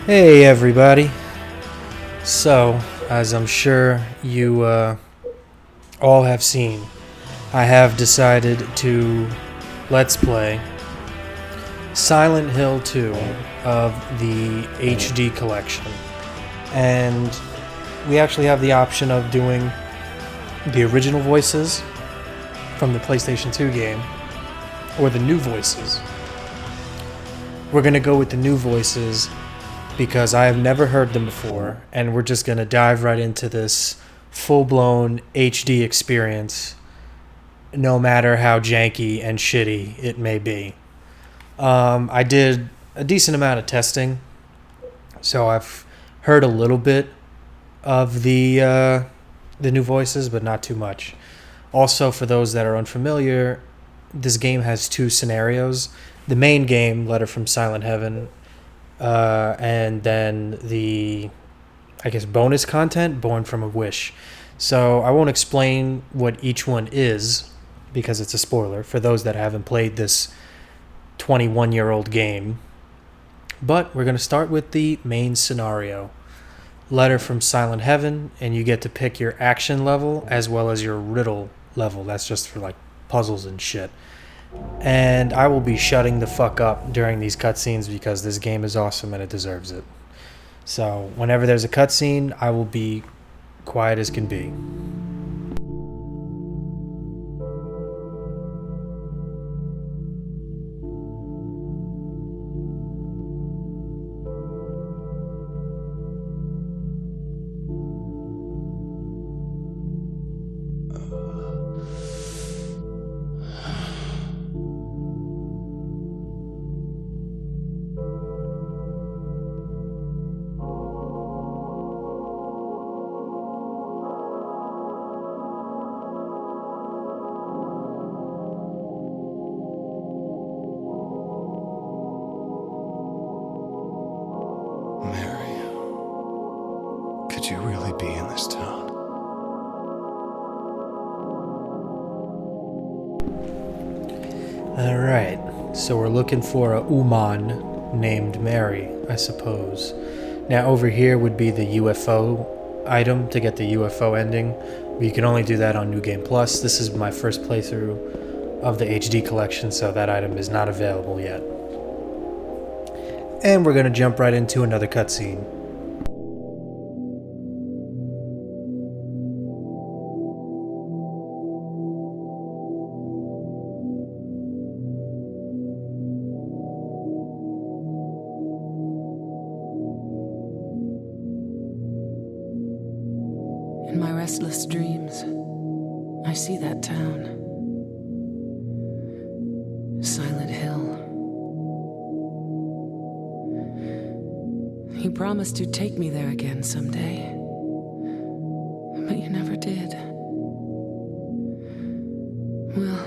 Hey everybody. So, as I'm sure you all have seen, I have decided to let's play Silent Hill 2 of the HD collection. And we actually have the option of doing the original voices from the PlayStation 2 game or the new voices. We're going to go with the new voices because I have never heard them before, and we're just going to dive right into this full-blown HD experience, no matter how janky and shitty it may be. I did a decent amount of testing, so I've heard a little bit of the new voices, but not too much. Also, for those that are unfamiliar, this game has two scenarios. The main game, Letter from Silent Heaven, and then I guess, bonus content, Born from a Wish. So I won't explain what each one is because it's a spoiler for those that haven't played this 21-year-old game. But we're going to start with the main scenario. Letter from Silent Heaven, and you get to pick your action level as well as your riddle level. That's just for like puzzles and shit. And I will be shutting the fuck up during these cutscenes because this game is awesome and it deserves it. So whenever there's a cutscene, I will be quiet as can be. Mary, could you really be in this town? Alright, so we're looking for a Uman named Mary, I suppose. Now over here would be the UFO item to get the UFO ending, but you can only do that on New Game Plus. This is my first playthrough of the HD collection, so that item is not available yet. And we're going to jump right into another cutscene. In my restless dreams, I see that town. Silent Hill. You promised you'd take me there again someday. But you never did. Well,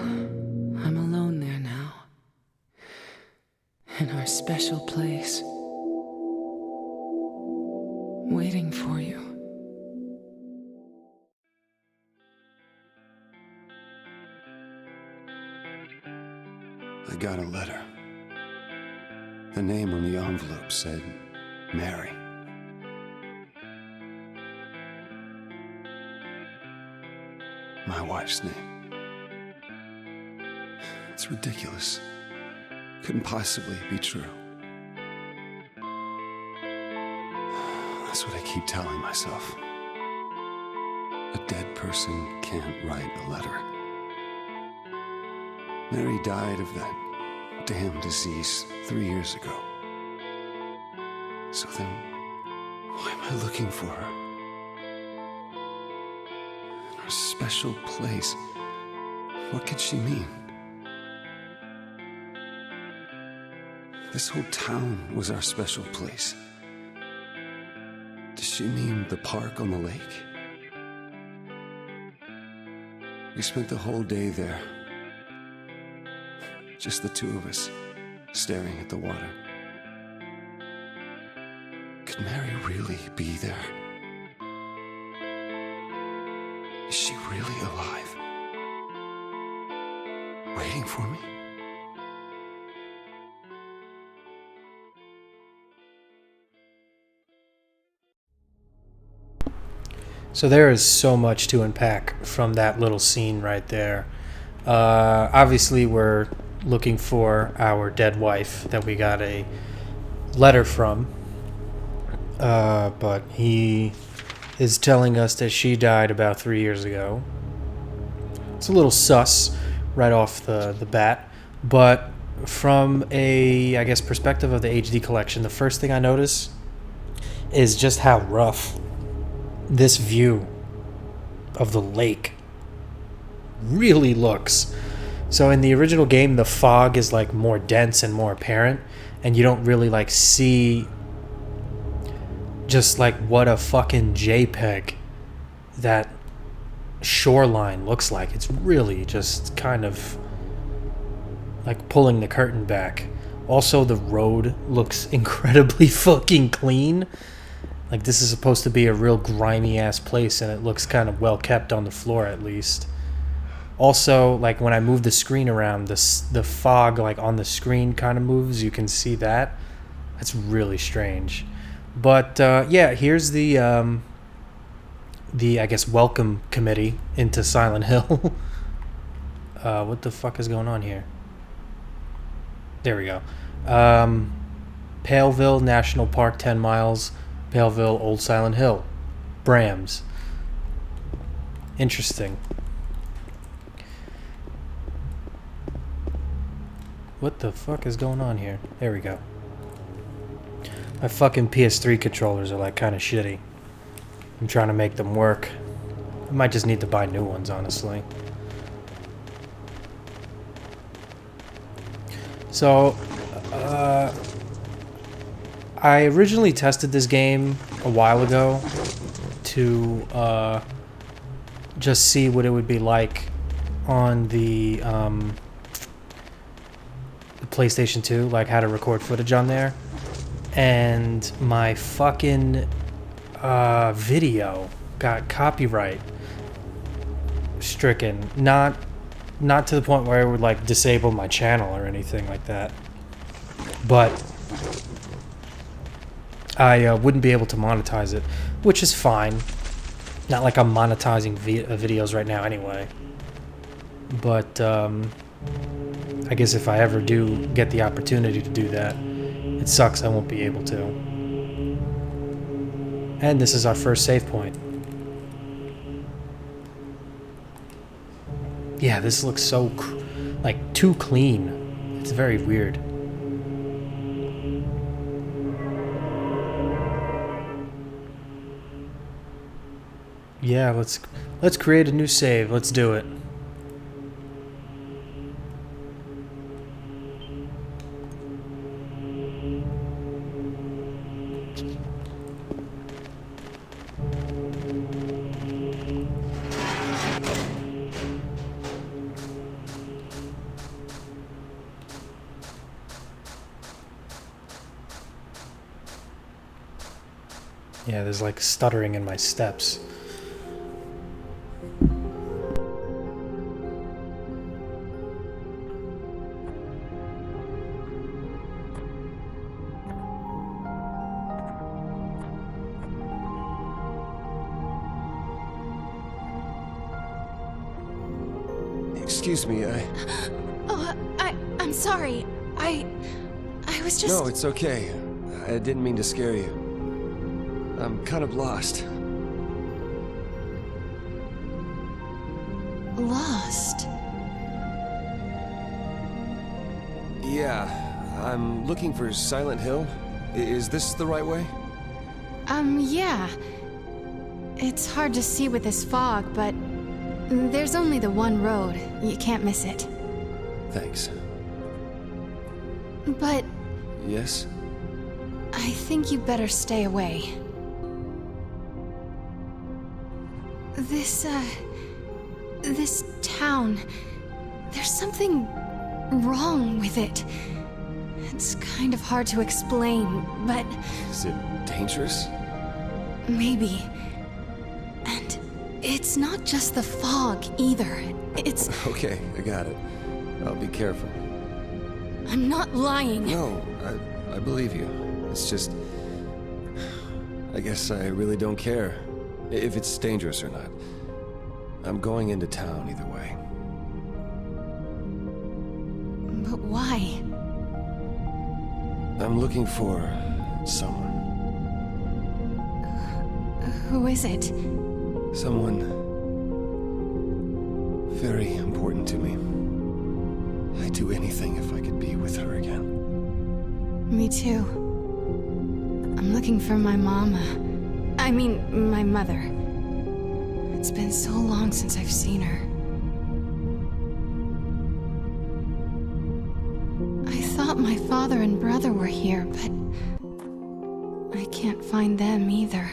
I'm alone there now. In our special place. Waiting for you. I got a letter. The name on the envelope said Mary. My wife's name. It's ridiculous. Couldn't possibly be true. That's what I keep telling myself. A dead person can't write a letter. Mary died of that damn disease 3 years ago. So then, why am I looking for her? In her special place. What could she mean? This whole town was our special place. Does she mean the park on the lake? We spent the whole day there. Just the two of us, staring at the water. Could Mary really be there? Is she really alive? Waiting for me? So there is so much to unpack from that little scene right there. Obviously, we're looking for our dead wife that we got a letter from. But he is telling us that she died about 3 years ago. It's a little sus right off the bat. But from a, I guess, perspective of the HD collection, the first thing I notice is just how rough this view of the lake really looks. So in the original game, the fog is like more dense and more apparent, and you don't really like see just like what a fucking JPEG that shoreline looks like. It's really just kind of like pulling the curtain back. Also, the road looks incredibly fucking clean. Like, this is supposed to be a real grimy ass place, and it looks kind of well kept on the floor at least. Also, like when I move the screen around, the fog like on the screen kind of moves. You can see that. That's really strange. But yeah, here's the I guess welcome committee into Silent Hill. What the fuck is going on here? There we go. Paleville National Park, 10 miles. Paleville, Old Silent Hill. Brams. Interesting. What the fuck is going on here? There we go. My fucking PS3 controllers are like kind of shitty. I'm trying to make them work. I might just need to buy new ones, honestly. So, I originally tested this game a while ago to just see what it would be like on the PlayStation 2, like how to record footage on there. And my fucking video got copyright stricken. Not to the point where it would like disable my channel or anything like that, but I wouldn't be able to monetize it, which is fine. Not like I'm monetizing videos right now anyway. But I guess if I ever do get the opportunity to do that, it sucks I won't be able to. And this is our first save point. Yeah, this looks so like too clean. It's very weird. Yeah, let's create a new save. Let's do it. Yeah, there's like stuttering in my steps. Excuse me, Oh, I'm sorry. I was just... No, it's okay. I didn't mean to scare you. I'm kind of lost. Lost? Yeah, I'm looking for Silent Hill. Is this the right way? Yeah. It's hard to see with this fog, but there's only the one road. You can't miss it. Thanks. But Yes? I think you better stay away. This town, there's something wrong with it. It's kind of hard to explain, but Is it dangerous? maybe. And it's not just the fog either. It's... Okay, I got it. I'll be careful. I'm not lying. No, I believe you. It's just... I guess I really don't care. If it's dangerous or not. I'm going into town either way. But why? I'm looking for someone. Who is it? Someone very important to me. I'd do anything if I could be with her again. Me too. I'm looking for my mama. I mean, my mother. It's been so long since I've seen her. I thought my father and brother were here, but I can't find them either.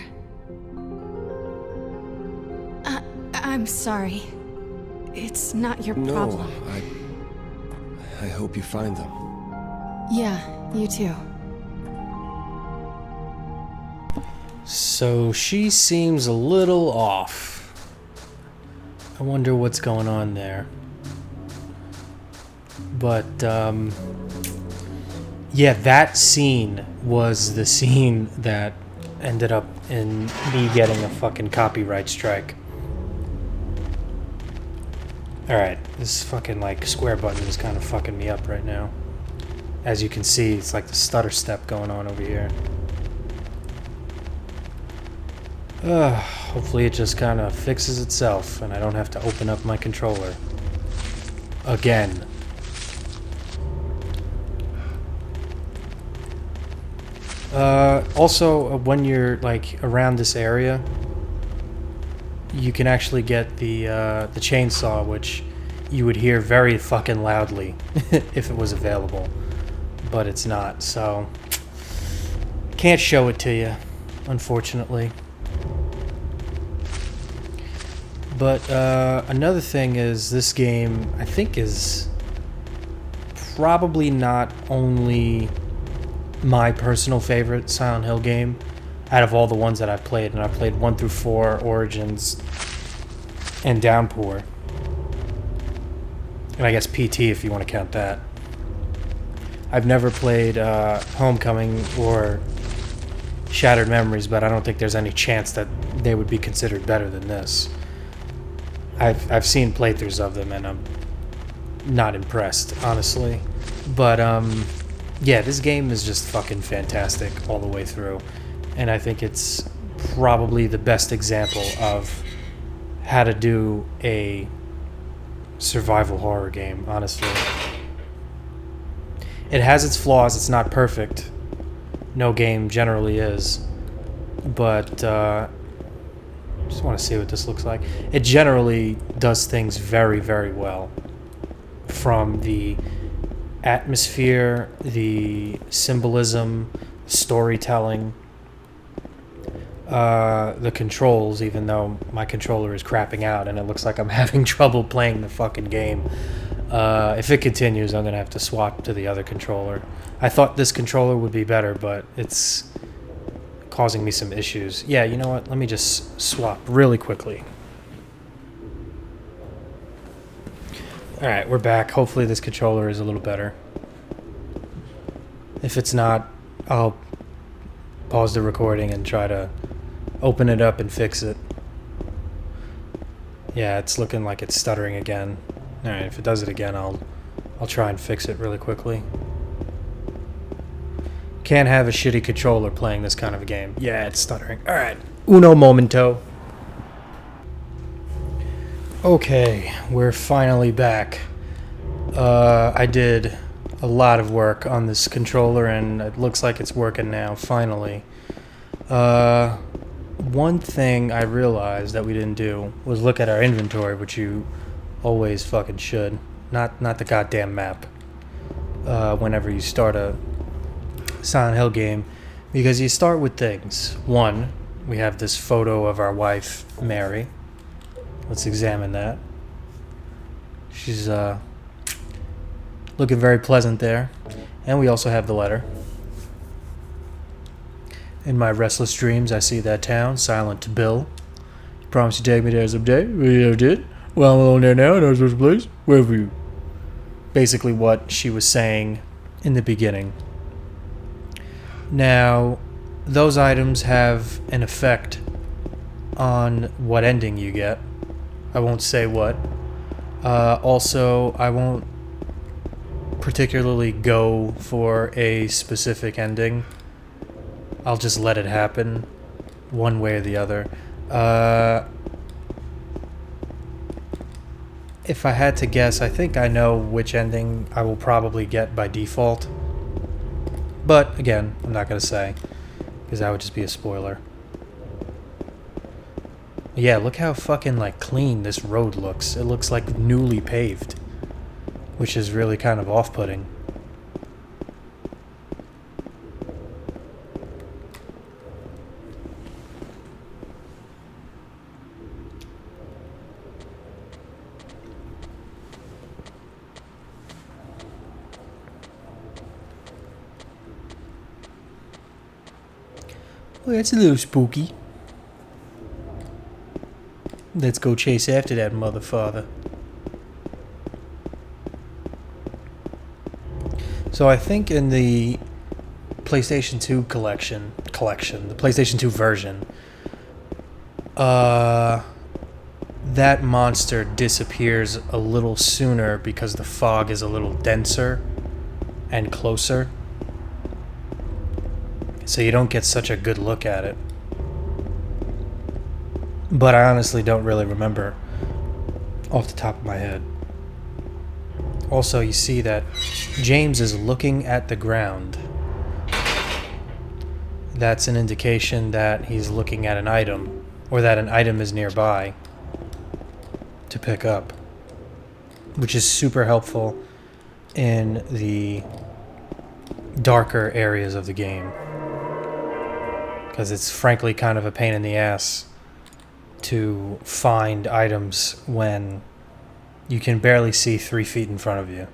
I'm sorry. It's not your problem. No, I hope you find them. Yeah, you too. So she seems a little off. I wonder what's going on there. But, yeah, that scene was the scene that ended up in me getting a fucking copyright strike. Alright, this fucking, like, square button is kind of fucking me up right now. As you can see, it's like the stutter step going on over here. Hopefully it just kind of fixes itself and I don't have to open up my controller. Again. Also, when you're, like, around this area, you can actually get the chainsaw, which you would hear very fucking loudly if it was available. But it's not, so can't show it to you, unfortunately. But another thing is this game, I think, is probably not only my personal favorite Silent Hill game out of all the ones that I've played, and I've played 1 through 4, Origins, and Downpour. And I guess PT if you want to count that. I've never played Homecoming or Shattered Memories, but I don't think there's any chance that they would be considered better than this. I've seen playthroughs of them and I'm not impressed, honestly. But yeah, this game is just fucking fantastic all the way through. And I think it's probably the best example of how to do a survival horror game, honestly. It has its flaws, it's not perfect. No game generally is. But just want to see what this looks like. It generally does things very, very well. From the atmosphere, the symbolism, storytelling, the controls, even though my controller is crapping out and it looks like I'm having trouble playing the fucking game. If it continues, I'm going to have to swap to the other controller. I thought this controller would be better, but it's causing me some issues. Yeah, you know what? Let me just swap really quickly. Alright, we're back. Hopefully this controller is a little better. If it's not, I'll pause the recording and try to open it up and fix it. Yeah, it's looking like it's stuttering again. Alright, if it does it again, I'll try and fix it really quickly. Can't have a shitty controller playing this kind of a game. Yeah, it's stuttering. Alright, uno momento. Okay, we're finally back. I did a lot of work on this controller and it looks like it's working now, finally. One thing I realized that we didn't do was look at our inventory, which you always fucking should. Not the goddamn map. Whenever you start a Silent Hill game, because you start with things. One, we have this photo of our wife, Mary. Let's examine that. She's looking very pleasant there. And we also have the letter. In my restless dreams, I see that town, silent Bill. Promise to take me there someday. We never did. Well, I'm alone there now, in our special place. Where were you? Basically what she was saying in the beginning. Now, those items have an effect on what ending you get. I won't say what. Also, I won't particularly go for a specific ending. I'll just let it happen one way or the other. If I had to guess, I think I know which ending I will probably get by default. But, again, I'm not going to say, because that would just be a spoiler. Yeah, look how fucking, like, clean this road looks. It looks like newly paved, which is really kind of off-putting. Well, that's a little spooky. Let's go chase after that motherfather. So I think in the PlayStation 2 collection, the PlayStation 2 version, that monster disappears a little sooner because the fog is a little denser and closer. So you don't get such a good look at it. But I honestly don't really remember off the top of my head. Also, you see that James is looking at the ground. That's an indication that he's looking at an item, or that an item is nearby to pick up, which is super helpful in the darker areas of the game, because it's frankly kind of a pain in the ass to find items when you can barely see 3 feet in front of you.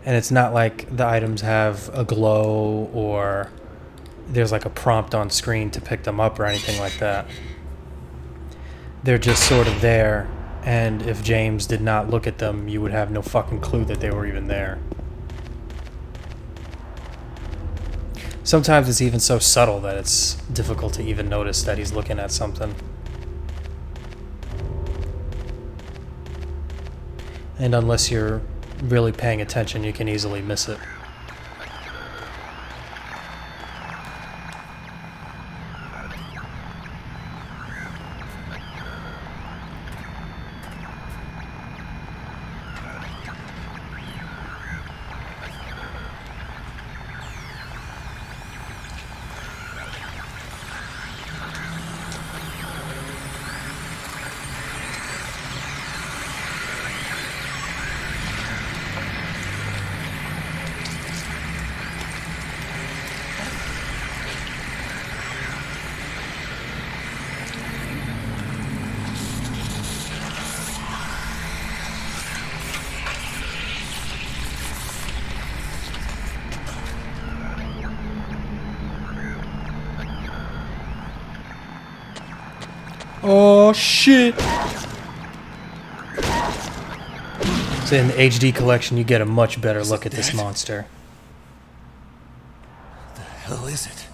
And it's not like the items have a glow or there's like a prompt on screen to pick them up or anything like that. They're just sort of there, and if James did not look at them, you would have no fucking clue that they were even there. Sometimes it's even so subtle that it's difficult to even notice that he's looking at something. And unless you're really paying attention, you can easily miss it. Oh shit! So in the HD collection, you get a much better look at this monster. The hell is it?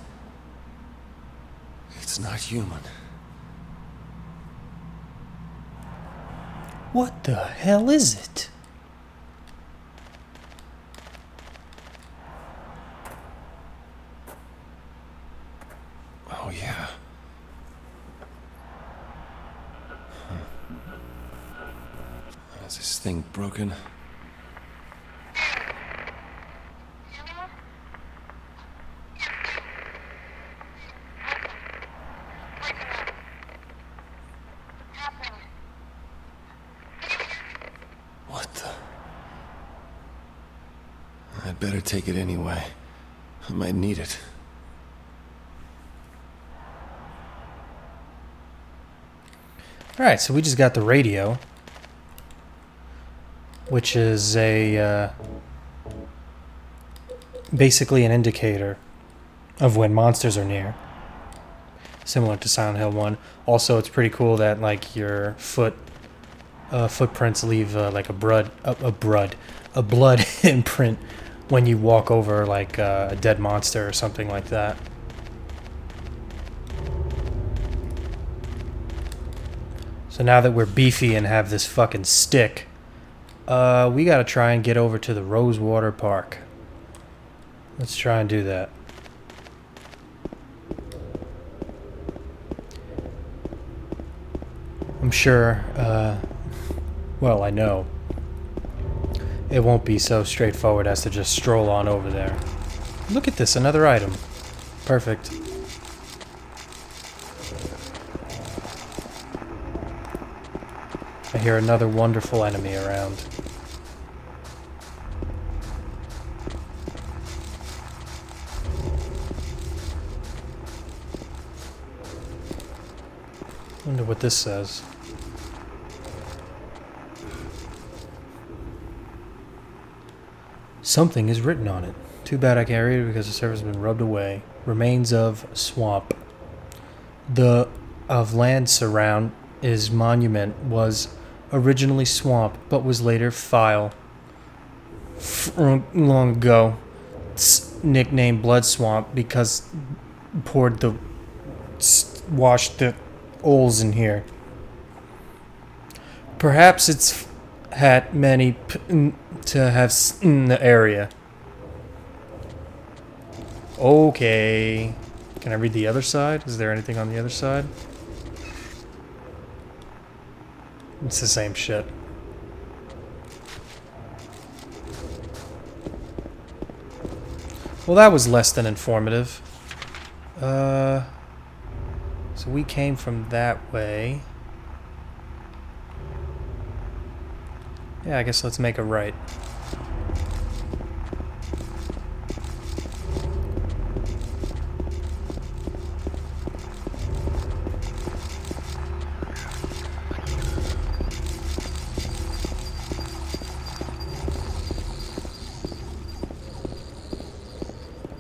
It's not human. What the hell is it? Oh yeah. Is this thing broken? What the? I'd better take it anyway. I might need it. Alright, so we just got the radio, which is a basically an indicator of when monsters are near, similar to Silent Hill 1. Also, it's pretty cool that like your footprints leave like a blood imprint when you walk over like a dead monster or something like that. So now that we're beefy and have this fucking stick, we gotta try and get over to the Rosewater Park. Let's try and do that. I'm sure, well, I know it won't be so straightforward as to just stroll on over there. Look at this, another item. Perfect. I hear another wonderful enemy around. Wonder what this says. Something is written on it. Too bad I can't read it because the surface has been rubbed away. Remains of swamp. The of land surround his monument was originally swamp, but was later file. Long ago, it's nicknamed Blood Swamp because poured the washed the holes in here. Perhaps it's had many to have in the area. Okay. Can I read the other side? Is there anything on the other side? It's the same shit. Well, that was less than informative. So we came from that way. Yeah, I guess let's make a right.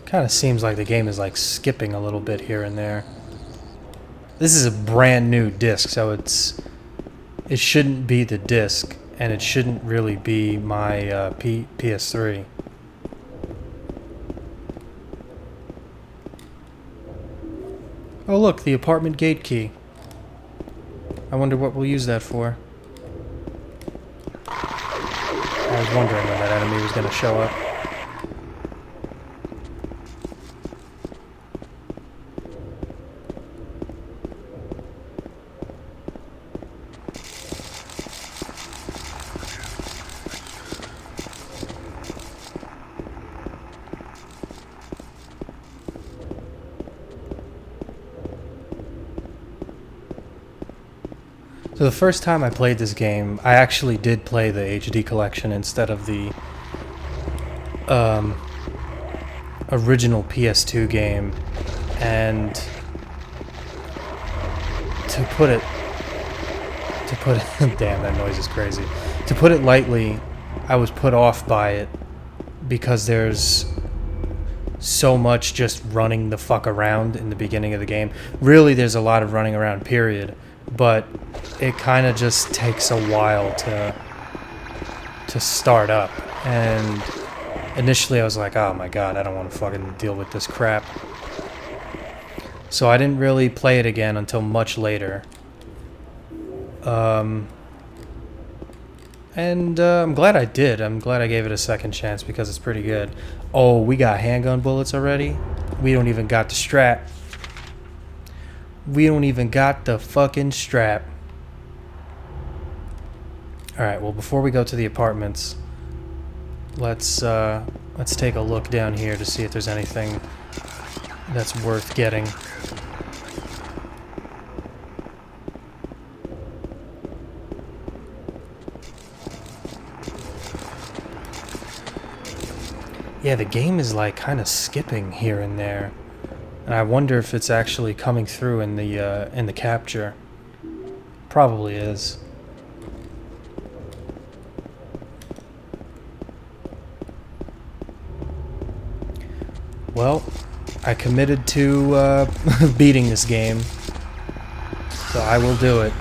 Kind of seems like the game is like skipping a little bit here and there. This is a brand new disc, so it shouldn't be the disc, and it shouldn't really be my PS3. Oh look, the apartment gate key. I wonder what we'll use that for. I was wondering when that enemy was going to show up. So the first time I played this game, I actually did play the HD collection instead of the original PS2 game, and to put it damn, that noise is crazy. To put it lightly, I was put off by it because there's so much just running the fuck around in the beginning of the game. Really, there's a lot of running around, period. But it kind of just takes a while to start up. And initially I was like, oh my god, I don't want to fucking deal with this crap. So I didn't really play it again until much later. And I'm glad I did. I'm glad I gave it a second chance because it's pretty good. Oh, we got handgun bullets already? We don't even got the strap. We don't even got the fucking strap. Alright, well, before we go to the apartments, let's take a look down here to see if there's anything that's worth getting. Yeah, the game is like kind of skipping here and there. And I wonder if it's actually coming through in the capture. Probably is. Well, I committed to beating this game, so I will do it.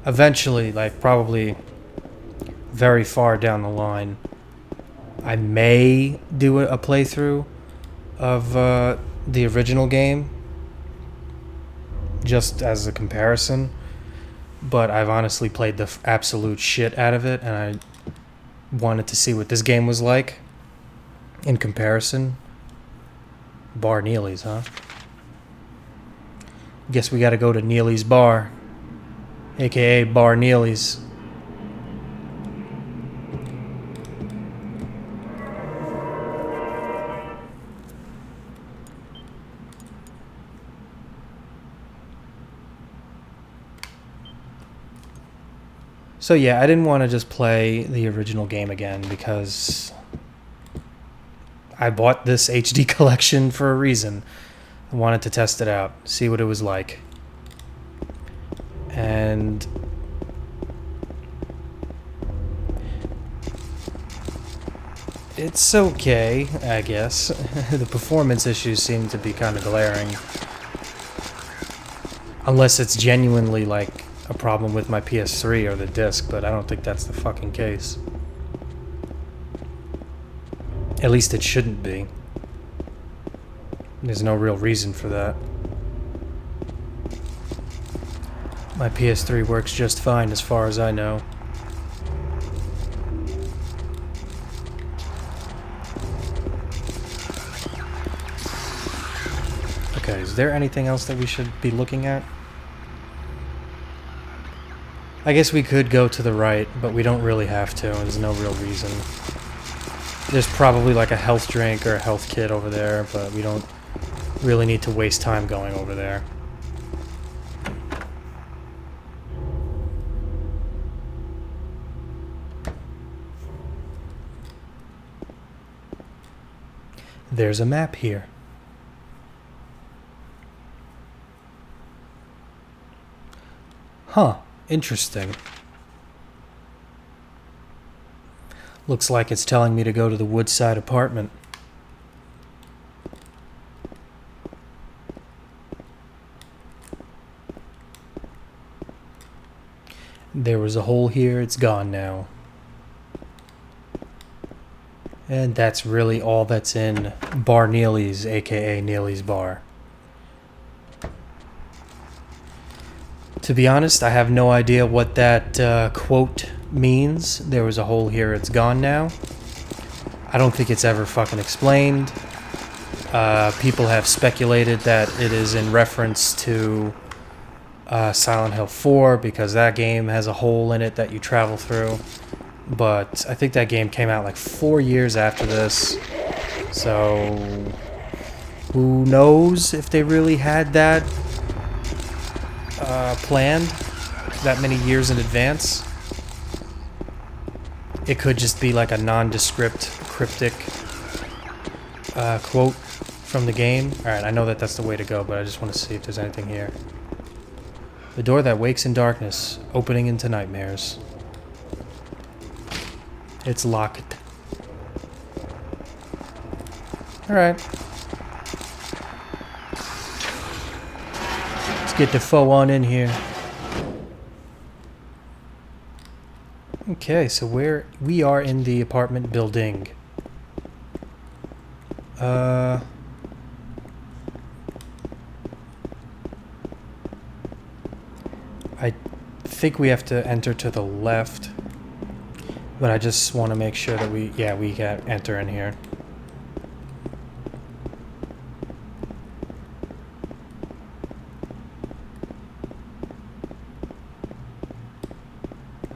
Eventually, like probably very far down the line, I may do a playthrough of the original game, just as a comparison, but I've honestly played the absolute shit out of it, and I wanted to see what this game was like in comparison. Bar Neely's, huh? Guess we gotta go to Neely's Bar, aka Bar Neely's. So yeah, I didn't want to just play the original game again because I bought this HD collection for a reason. I wanted to test it out, see what it was like. And it's okay, I guess. The performance issues seem to be kind of glaring. Unless it's genuinely like a problem with my PS3 or the disc, but I don't think that's the fucking case. At least it shouldn't be. There's no real reason for that. My PS3 works just fine as far as I know. Okay, is there anything else that we should be looking at? I guess we could go to the right, but we don't really have to. There's no real reason. There's probably like a health drink or a health kit over there, but we don't really need to waste time going over there. There's a map here. Huh. Interesting. Looks like it's telling me to go to the Woodside apartment. There was a hole here, it's gone now. And that's really all that's in Bar Neely's, aka Neely's Bar. To be honest, I have no idea what that quote means. There was a hole here, it's gone now. I don't think it's ever fucking explained. People have speculated that it is in reference to Silent Hill 4 because that game has a hole in it that you travel through. But I think that game came out like 4 years after this. So who knows if they really had that planned that many years in advance. It could just be like a nondescript, cryptic quote from the game. Alright, I know that that's the way to go, but I just want to see if there's anything here. The door that wakes in darkness, opening into nightmares. It's locked. Alright. Let's get the foe on in here. Okay, so we are in the apartment building. I think we have to enter to the left. But I just want to make sure that we can enter in here.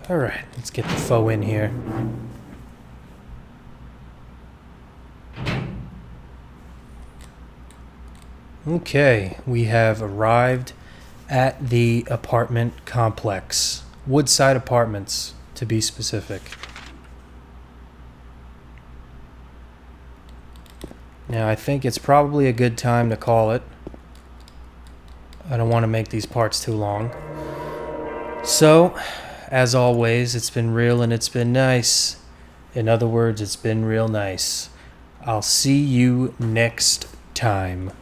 Alright, let's get the foe in here. Okay, we have arrived at the apartment complex. Woodside Apartments, to be specific. Now, I think it's probably a good time to call it. I don't want to make these parts too long. So, as always, it's been real and it's been nice. In other words, it's been real nice. I'll see you next time.